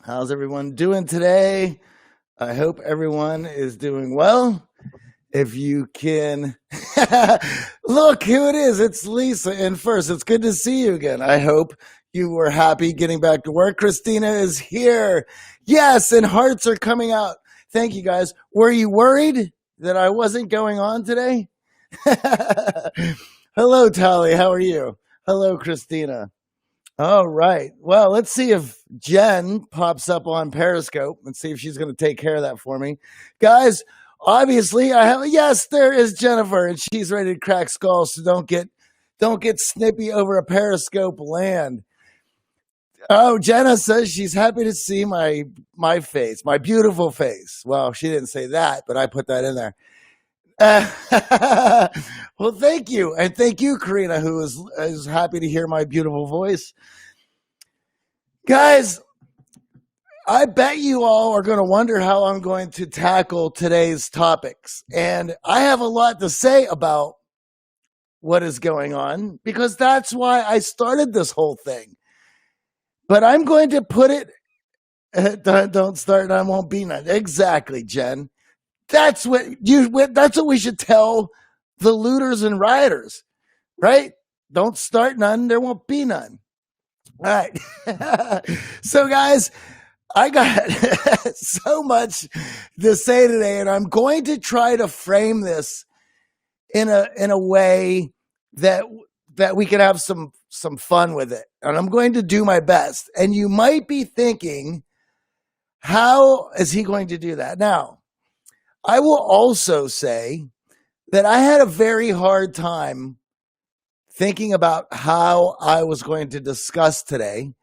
How's everyone doing today? I hope everyone is doing well. If you can look who it is, it's Lisa. And first, it's good to see you again. I hope you were happy getting back to work. Christina is here. Yes, and hearts are coming out. Thank you guys. Were you worried that I wasn't going on today? Hello, Tali. How are you? Hello, Christina. All right. Well, let's see if Jen pops up on Periscope and see if she's going to take care of that for me. Guys, obviously I have yes, there is Jennifer and she's ready to crack skulls, so don't get snippy over a Periscope land. Oh, Jenna says she's happy to see my face, my beautiful face. Well, she didn't say that, but I put that in there. Well, thank you. And thank you, Karina, who is happy to hear my beautiful voice. Guys, I bet you all are going to wonder how I'm going to tackle today's topics. And I have a lot to say about what is going on because that's why I started this whole thing. But I'm going to put it, don't start and I won't be none. Exactly, Jen. That's what we should tell the looters and rioters, right? Don't start none, there won't be none. All right. So guys, I got so much to say today, and I'm going to try to frame this in a way that we can have some fun with it. And I'm going to do my best. And you might be thinking, how is he going to do that? Now, I will also say that I had a very hard time thinking about how I was going to discuss today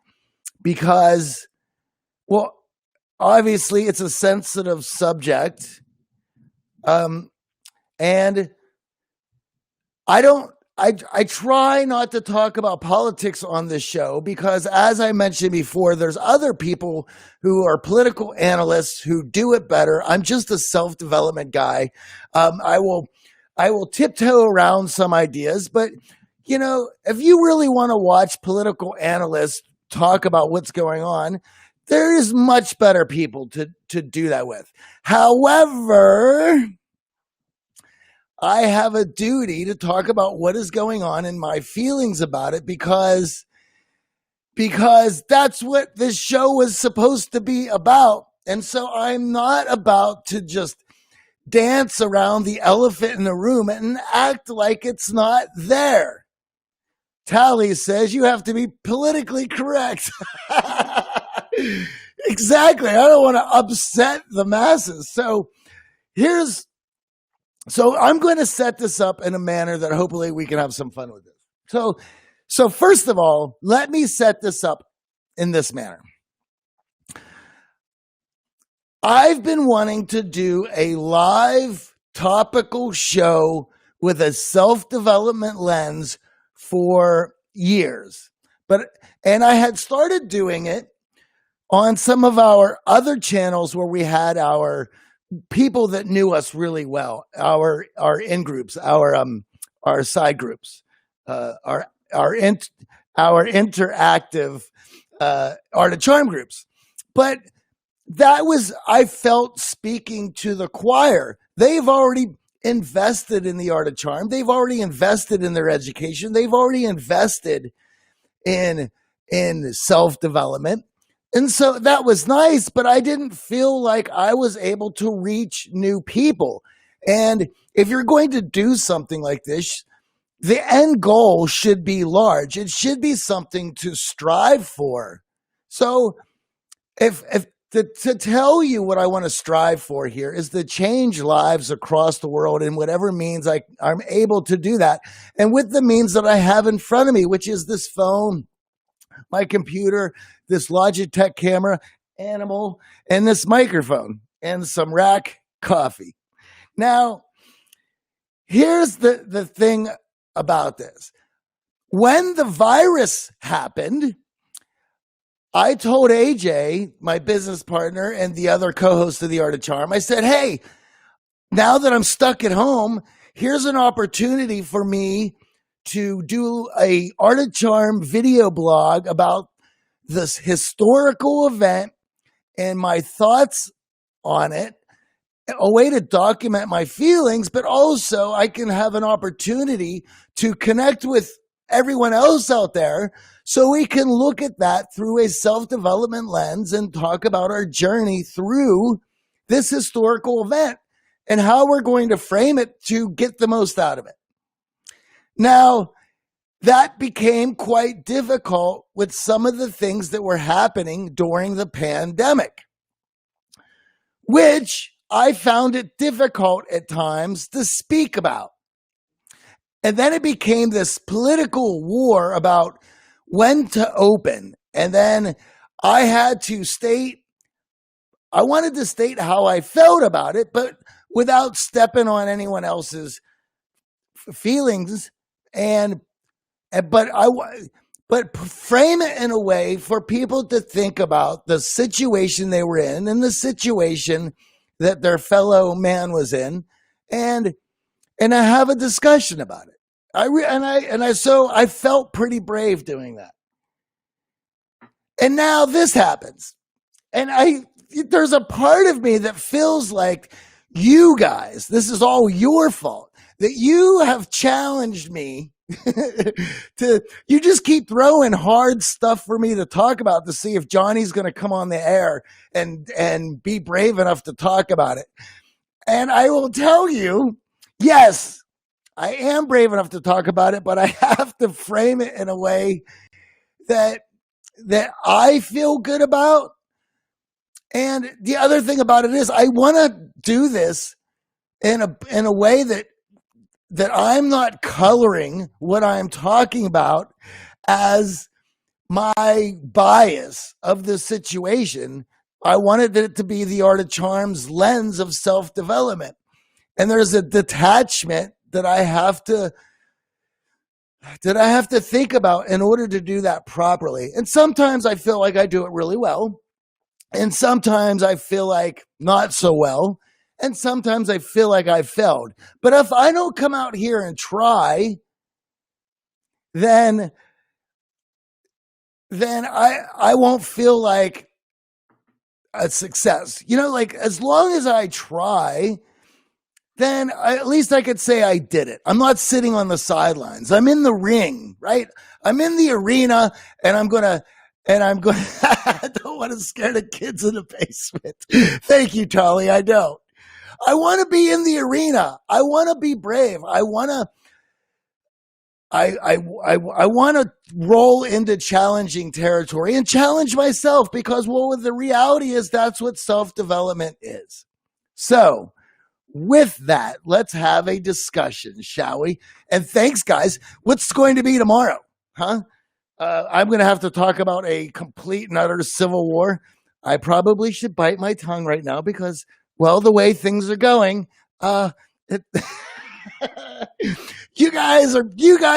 because, well, obviously it's a sensitive subject. And I try not to talk about politics on this show because, as I mentioned before, there's other people who are political analysts who do it better. I'm just a self-development guy. I will tiptoe around some ideas, but if you really want to watch political analysts talk about what's going on, there is much better people to do that with. However, I have a duty to talk about what is going on and my feelings about it because that's what this show was supposed to be about. And so I'm not about to just dance around the elephant in the room and act like it's not there. Tally says you have to be politically correct. Exactly. I don't want to upset the masses. So I'm going to set this up in a manner that hopefully we can have some fun with this. So first of all, let me set this up in this manner. I've been wanting to do a live topical show with a self-development lens for years. And I had started doing it on some of our other channels where we had our people that knew us really well, our in groups, our side groups, our interactive art of charm groups. But that was, I felt, speaking to the choir. They've already invested in the art of charm. They've already invested in their education. They've already invested in self-development. And so that was nice, but I didn't feel like I was able to reach new people. And if you're going to do something like this, the end goal should be large. It should be something to strive for. So if to tell you what I want to strive for here is to change lives across the world in whatever means I'm able to do that. And with the means that I have in front of me, which is this phone, my computer, this Logitech camera, animal, and this microphone, and some rack coffee. Now, here's the thing about this. When the virus happened, I told AJ, my business partner and the other co-host of The Art of Charm, I said, hey, now that I'm stuck at home, here's an opportunity for me to do a Art of Charm video blog about this historical event and my thoughts on it, a way to document my feelings, but also I can have an opportunity to connect with everyone else out there so we can look at that through a self-development lens and talk about our journey through this historical event and how we're going to frame it to get the most out of it. Now, that became quite difficult with some of the things that were happening during the pandemic, which I found it difficult at times to speak about. And then it became this political war about when to open. And then I wanted to state how I felt about it, but without stepping on anyone else's feelings. But frame it in a way for people to think about the situation they were in and the situation that their fellow man was in, and I have a discussion about it. So I felt pretty brave doing that. And now this happens. And there's a part of me that feels like you guys, this is all your fault, that you have challenged me you just keep throwing hard stuff for me to talk about to see if Johnny's going to come on the air and be brave enough to talk about it. And I will tell you, yes, I am brave enough to talk about it, but I have to frame it in a way that I feel good about. And the other thing about it is I want to do this in a way that I'm not coloring what I'm talking about as my bias of the situation. I wanted it to be the Art of Charm's lens of self-development. And there's a detachment that I have to think about in order to do that properly. And sometimes I feel like I do it really well. And sometimes I feel like not so well. And sometimes I feel like I failed. But if I don't come out here and try, then I won't feel like a success. Like as long as I try, then at least I could say I did it. I'm not sitting on the sidelines. I'm in the ring, right? I'm in the arena, and I'm going to, I don't want to scare the kids in the basement. Thank you, Charlie. I don't. I want to be in the arena. I want to be brave. I want to roll into challenging territory and challenge myself because, the reality is that's what self-development is. So with that, let's have a discussion, shall we? And thanks, guys. What's going to be tomorrow? Huh? I'm going to have to talk about a complete and utter civil war. I probably should bite my tongue right now because, the way things are going, you guys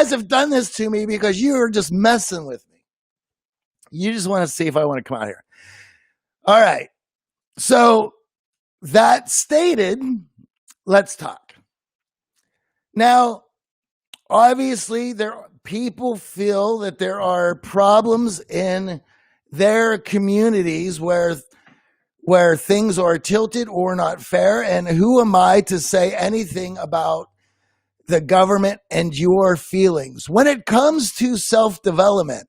have done this to me because you are just messing with me. You just want to see if I want to come out here. All right. So that stated, let's talk. Now, obviously, people feel that there are problems in their communities where things are tilted or not fair. And who am I to say anything about the government and your feelings? When it comes to self-development,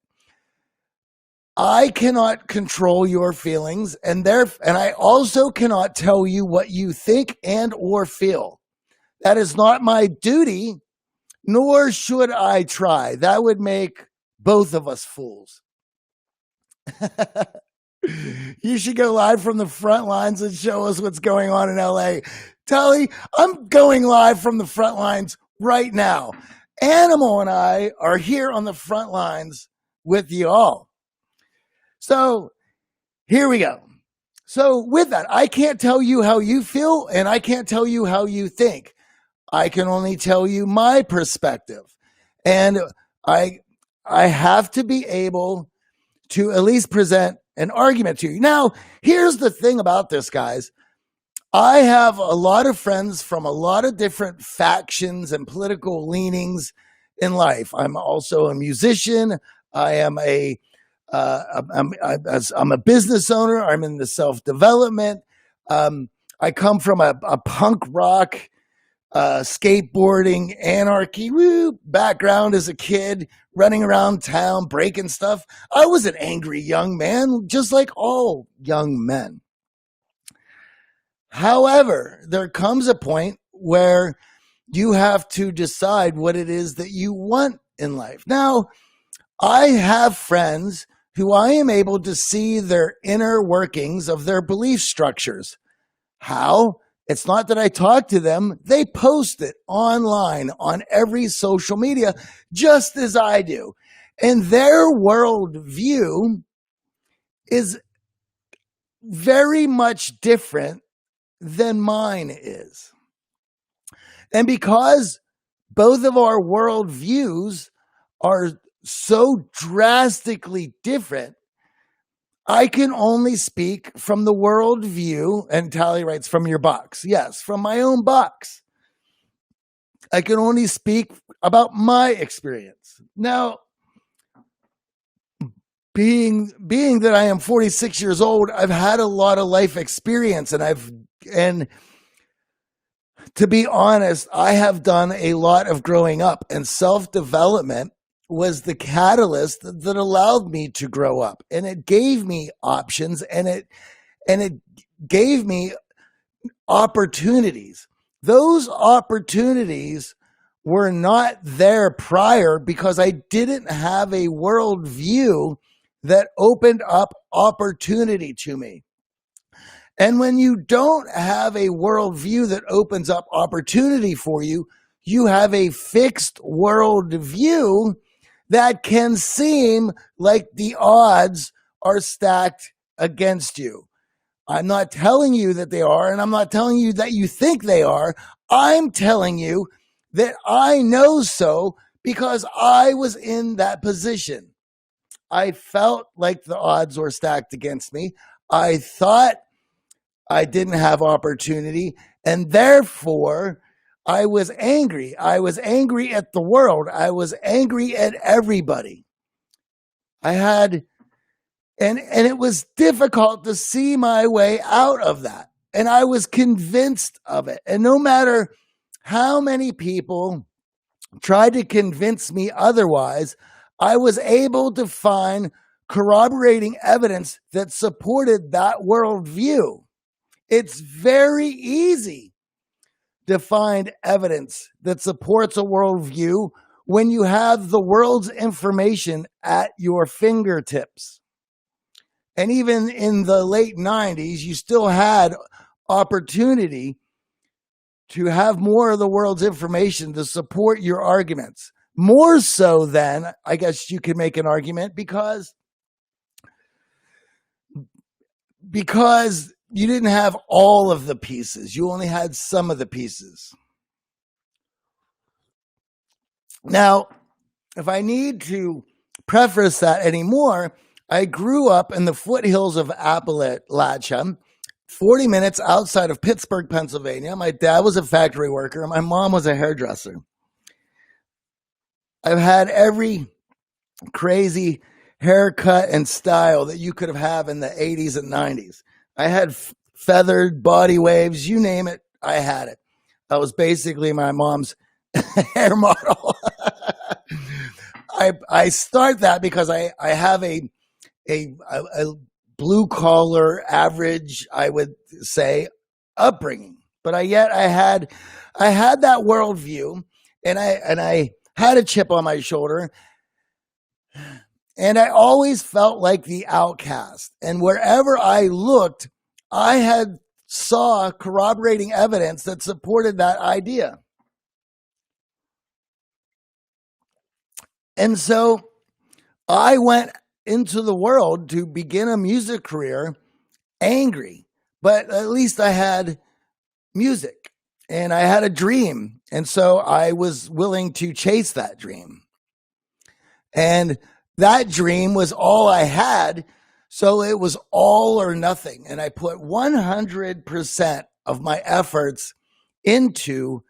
I cannot control your feelings, and I also cannot tell you what you think and or feel. That is not my duty, nor should I try. That would make both of us fools. You should go live from the front lines and show us what's going on in LA. Tully, I'm going live from the front lines right now. Animal and I are here on the front lines with you all. So here we go. So with that, I can't tell you how you feel, and I can't tell you how you think. I can only tell you my perspective. And I have to be able to at least present an argument to you. Now, here's the thing about this, guys. I have a lot of friends from a lot of different factions and political leanings in life. I'm also a musician. I am a I'm a business owner. I'm in the self-development. I come from a punk rock, skateboarding, anarchy background as a kid, running around town, breaking stuff. I was an angry young man, just like all young men. However, there comes a point where you have to decide what it is that you want in life. Now, I have friends who I am able to see their inner workings of their belief structures. How? It's not that I talk to them. They post it online on every social media, just as I do. And their worldview is very much different than mine is. And because both of our worldviews are so drastically different, I can only speak from the worldview, and Tally writes, from your box. Yes, from my own box. I can only speak about my experience. Now, being that I am 46 years old, I've had a lot of life experience, and to be honest, I have done a lot of growing up, and self-development was the catalyst that allowed me to grow up, and it gave me options, and it gave me opportunities. Those opportunities were not there prior because I didn't have a worldview that opened up opportunity to me. And when you don't have a worldview that opens up opportunity for you, you have a fixed worldview that can seem like the odds are stacked against you. I'm not telling you that they are, and I'm not telling you that you think they are. I'm telling you that I know so because I was in that position. I felt like the odds were stacked against me. I thought I didn't have opportunity, and therefore I was angry. I was angry at the world. I was angry at everybody. And it was difficult to see my way out of that. And I was convinced of it. And no matter how many people tried to convince me otherwise, I was able to find corroborating evidence that supported that worldview. It's very easy to find evidence that supports a worldview when you have the world's information at your fingertips. And even in the late 90s, you still had opportunity to have more of the world's information to support your arguments. More so than, I guess you could make an argument, because you didn't have all of the pieces. You only had some of the pieces. Now, if I need to preface that anymore, I grew up in the foothills of Appalachia, 40 minutes outside of Pittsburgh, Pennsylvania. My dad was a factory worker, and my mom was a hairdresser. I've had every crazy haircut and style that you could have in the 80s and 90s. I had feathered body waves, you name it, I had it. I was basically my mom's hair model. I start that because I have a blue collar average, I would say, upbringing. But I had that worldview, and I had a chip on my shoulder, and I always felt like the outcast. And wherever I looked, I saw corroborating evidence that supported that idea. And so I went into the world to begin a music career angry, but at least I had music and I had a dream. And so I was willing to chase that dream. And that dream was all I had. So it was all or nothing. And I put 100% of my efforts into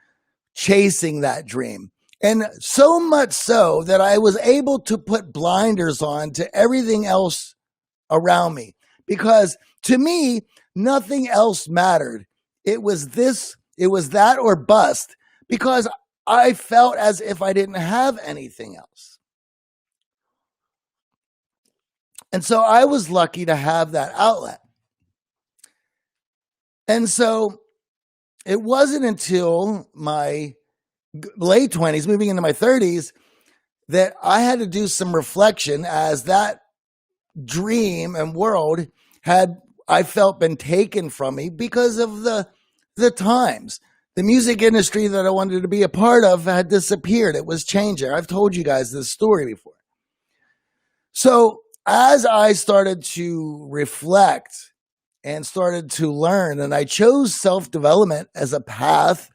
chasing that dream. And so much so that I was able to put blinders on to everything else around me, because to me, nothing else mattered. It was that or bust, because I felt as if I didn't have anything else. And so I was lucky to have that outlet. And so it wasn't until my late 20s, moving into my 30s, that I had to do some reflection, as that dream and world had, I felt, been taken from me because of the times. The music industry that I wanted to be a part of had disappeared. It was changing. I've told you guys this story before. So as I started to reflect and started to learn, and I chose self-development as a path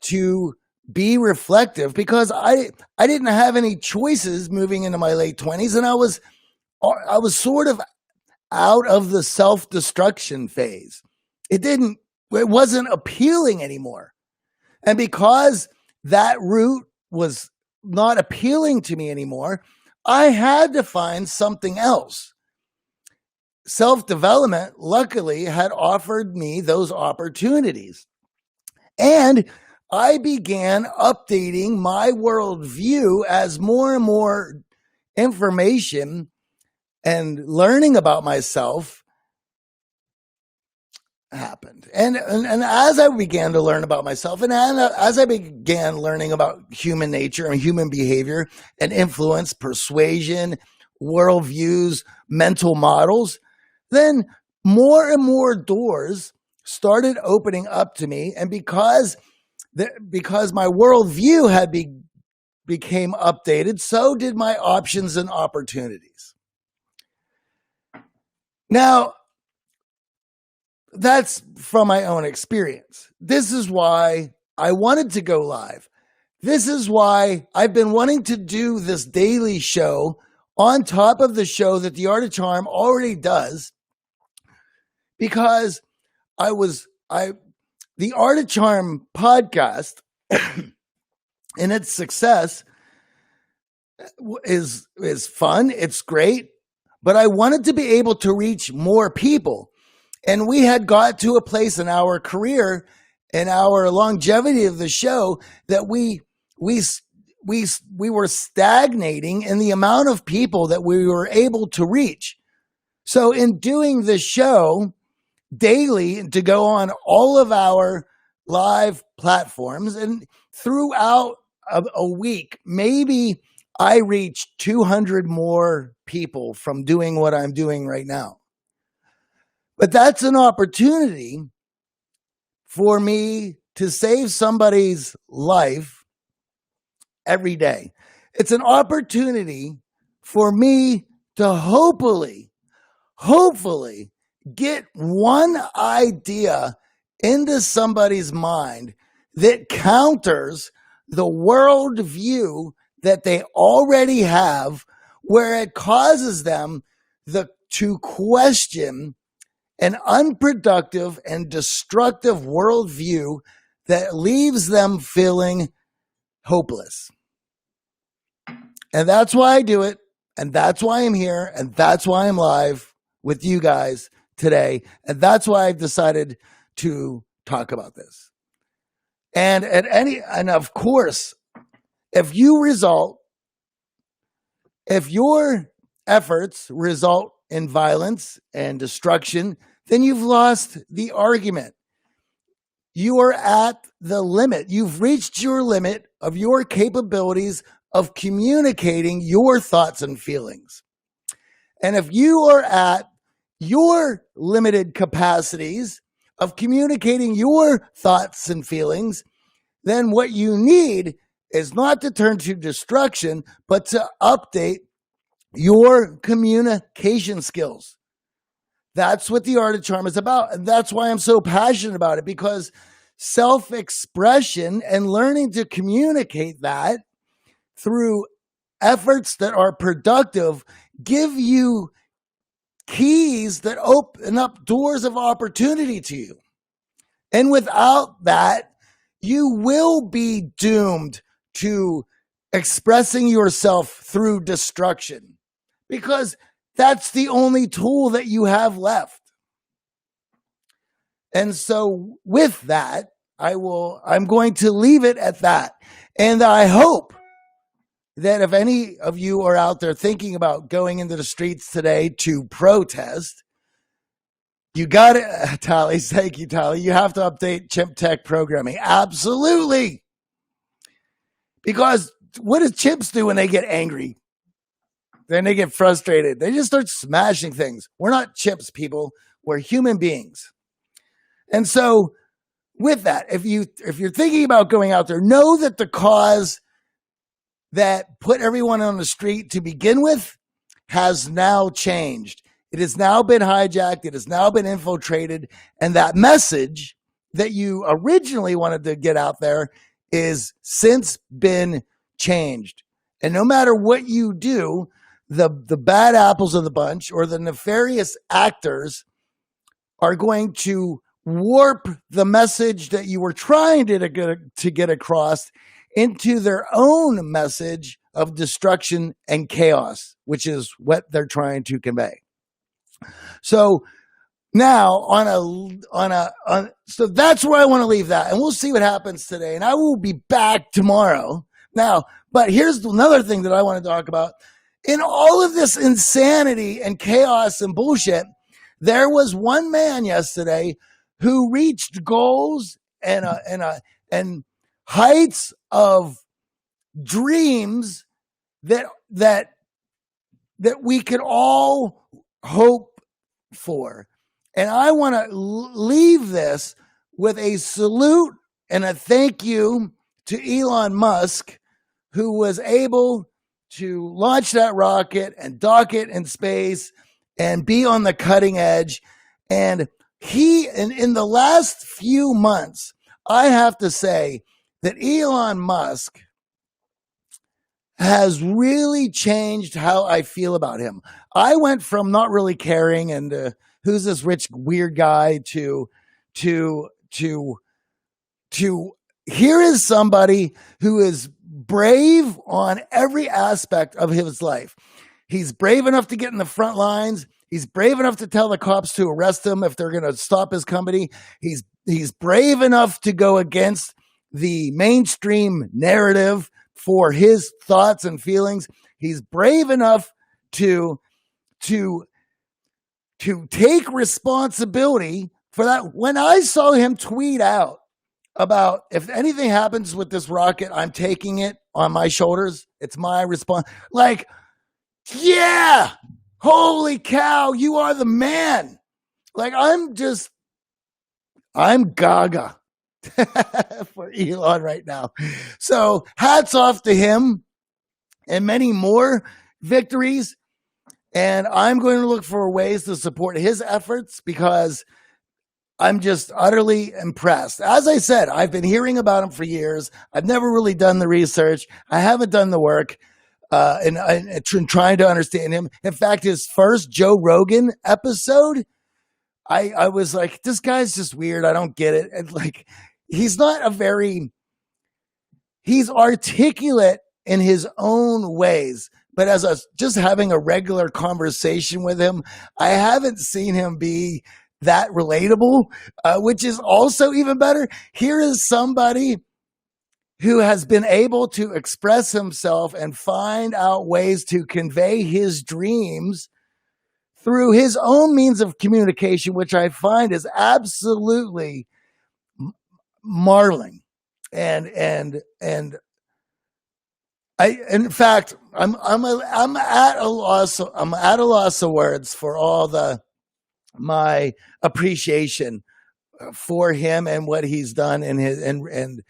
to be reflective, because I didn't have any choices moving into my late 20s, and I was sort of out of the self-destruction phase. It wasn't appealing anymore. And because that route was not appealing to me anymore, I had to find something else. Self-development, luckily, had offered me those opportunities. And I began updating my worldview as more and more information and learning about myself happened. And as I began to learn about myself, and as I began learning about human nature and human behavior and influence, persuasion, worldviews, mental models, then more and more doors started opening up to me. And because my worldview had became updated, so did my options and opportunities. Now, that's from my own experience. This is why I wanted to go live. This is why I've been wanting to do this daily show on top of the show that the Art of Charm already does, because the Art of Charm podcast and its success is fun. It's great, but I wanted to be able to reach more people. And we had got to a place in our career and our longevity of the show that we were stagnating in the amount of people that we were able to reach. So in doing the show daily, to go on all of our live platforms, and throughout a week, maybe I reached 200 more people from doing what I'm doing right now. But that's an opportunity for me to save somebody's life every day. It's an opportunity for me to hopefully get one idea into somebody's mind that counters the worldview that they already have, where it causes them to question an unproductive and destructive worldview that leaves them feeling hopeless. And that's why I do it. And that's why I'm here. And that's why I'm live with you guys today. And that's why I've decided to talk about this. And of course, if your efforts result in violence and destruction, then you've lost the argument. You are at the limit. You've reached your limit of your capabilities of communicating your thoughts and feelings. And if you are at your limited capacities of communicating your thoughts and feelings, then what you need is not to turn to destruction, but to update your communication skills. That's what the Art of Charm is about. And that's why I'm so passionate about it, because self-expression and learning to communicate that through efforts that are productive give you keys that open up doors of opportunity to you. And without that, you will be doomed to expressing yourself through destruction, because that's the only tool that you have left. And so with that, I'm going to leave it at that. And I hope that if any of you are out there thinking about going into the streets today to protest, you got it, Tally. Thank you, Tally. You have to update chimp tech programming. Absolutely. Because what do chimps do when they get angry? Then they get frustrated. They just start smashing things. We're not chimps, people. We're human beings. And so with that, if you're thinking about going out there, know that the cause that put everyone on the street to begin with has now changed. It has now been hijacked. It has now been infiltrated. And that message that you originally wanted to get out there is since been changed. And no matter what you do, the bad apples of the bunch or the nefarious actors are going to warp the message that you were trying to get across into their own message of destruction and chaos, which is what they're trying to convey. So now so that's where I want to leave that, and we'll see what happens today. And I will be back tomorrow. Now, but here's another thing that I want to talk about. In all of this insanity and chaos and bullshit, there was one man yesterday who reached goals and heights of dreams that we could all hope for. And I want to leave this with a salute and a thank you to Elon Musk, who was able to launch that rocket and dock it in space and be on the cutting edge. And in the last few months, I have to say that Elon Musk has really changed how I feel about him. I went from not really caring and who's this rich weird guy to here is somebody who is brave on every aspect of his life. He's brave enough to get in the front lines. He's brave enough to tell the cops to arrest him if they're going to stop his company. He's brave enough to go against the mainstream narrative for his thoughts and feelings. He's brave enough to take responsibility for that. When I saw him tweet out about, if anything happens with this rocket, I'm taking it on my shoulders. It's my response. Like, yeah, holy cow, you are the man. Like, I'm gaga for Elon right now. So hats off to him and many more victories. And I'm going to look for ways to support his efforts because I'm just utterly impressed. As I said, I've been hearing about him for years. I've never really done the research. I haven't done the work in trying to understand him. In fact, his first Joe Rogan episode, I was like, this guy's just weird. I don't get it. And like, he's articulate in his own ways. But as just having a regular conversation with him, I haven't seen him be that relatable, which is also even better. Here is somebody who has been able to express himself and find out ways to convey his dreams through his own means of communication, which I find is absolutely marveling. And in fact, I'm at a loss of words for all my appreciation for him and what he's done and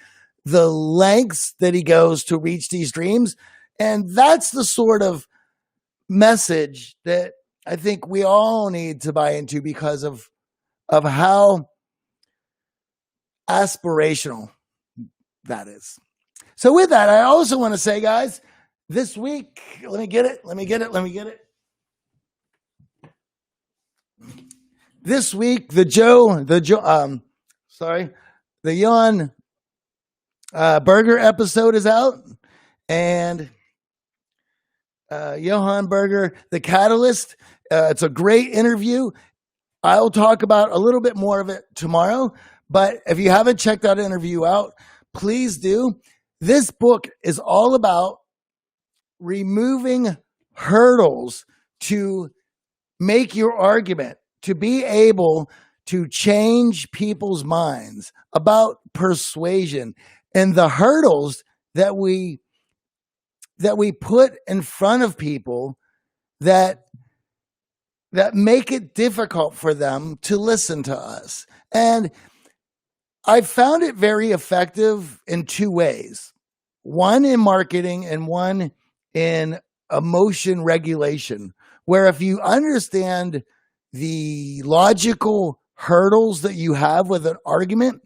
the lengths that he goes to reach these dreams. And that's the sort of message that I think we all need to buy into because of how aspirational that is. So with that, I also want to say, guys, this week, let me get it. This week, the Johan Berger episode is out, and Johan Berger, The Catalyst. It's a great interview. I'll talk about a little bit more of it tomorrow, but if you haven't checked that interview out, please do. This book is all about removing hurdles to make your argument, to be able to change people's minds about persuasion, and the hurdles that we put in front of people that make it difficult for them to listen to us. And I found it very effective in two ways. One in marketing and one in emotion regulation, where if you understand the logical hurdles that you have with an argument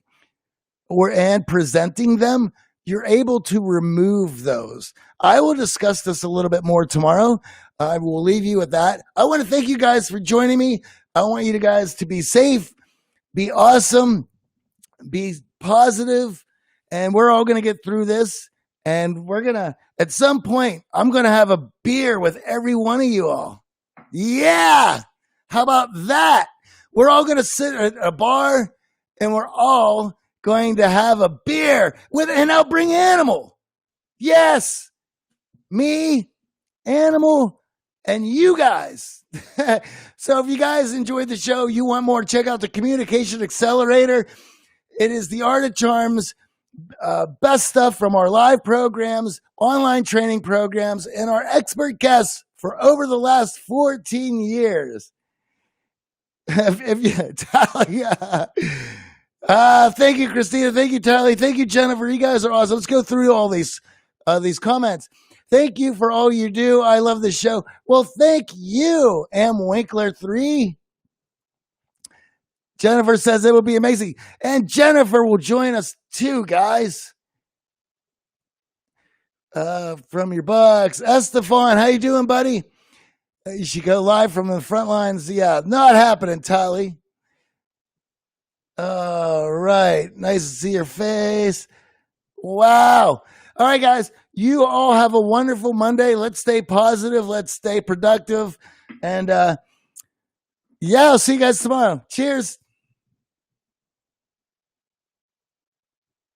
and presenting them, you're able to remove those. I will discuss this a little bit more tomorrow. I will leave you with that. I want to thank you guys for joining me. I want you guys to be safe, be awesome, be positive, and we're all going to get through this. And we're going to, at some point, I'm going to have a beer with every one of you all. Yeah. How about that? We're all going to sit at a bar and we're all going to have a beer and I'll bring Animal. Yes. Me, Animal, and you guys. So if you guys enjoyed the show, you want more, check out the Communication Accelerator. It is the Art of Charm's best stuff from our live programs, online training programs, and our expert guests for over the last 14 years. Thank you, Christina. Thank you, Tally. Thank you, Jennifer. You guys are awesome. Let's go through all these comments. Thank you for all you do. I love the show. Well, thank you, M. Winkler 3. Jennifer says it will be amazing. And Jennifer will join us too, guys. From your bucks. Estefan, how you doing, buddy? You should go live from the front lines. Yeah, not happening, Tally. All right. Nice to see your face. Wow. All right, guys. You all have a wonderful Monday. Let's stay positive. Let's stay productive. And yeah, I'll see you guys tomorrow. Cheers.